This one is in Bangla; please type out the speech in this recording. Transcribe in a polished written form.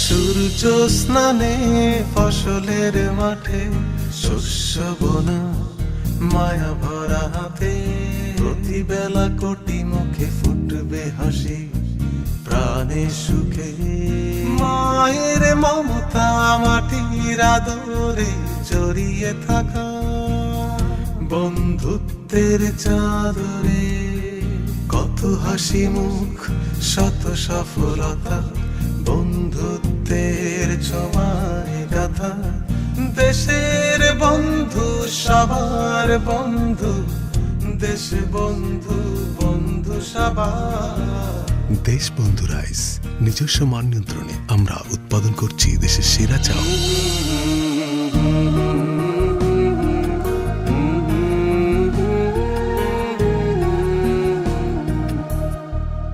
সূর্য স্নানে ফসলের মাঠে শস্য বোনা মায়া ভরা হাতে প্রতি বেলা কোটি মুখে ফুটবে হাসি প্রাণে সুখে মায়ের মমতা মাটির আদরে জড়িয়ে থাকা বন্ধুত্বের চাদরে কত হাসি মুখ শত সফলতা বন্ধুত্বের ছোঁয়ায় গাথা দেশের বন্ধু সবার বন্ধু দেশ বন্ধু বন্ধু সবার। দেশবন্ধু রাইস নিজস্ব মান নিয়ন্ত্রণে আমরা উৎপাদন করছি দেশের সেরা চাউল।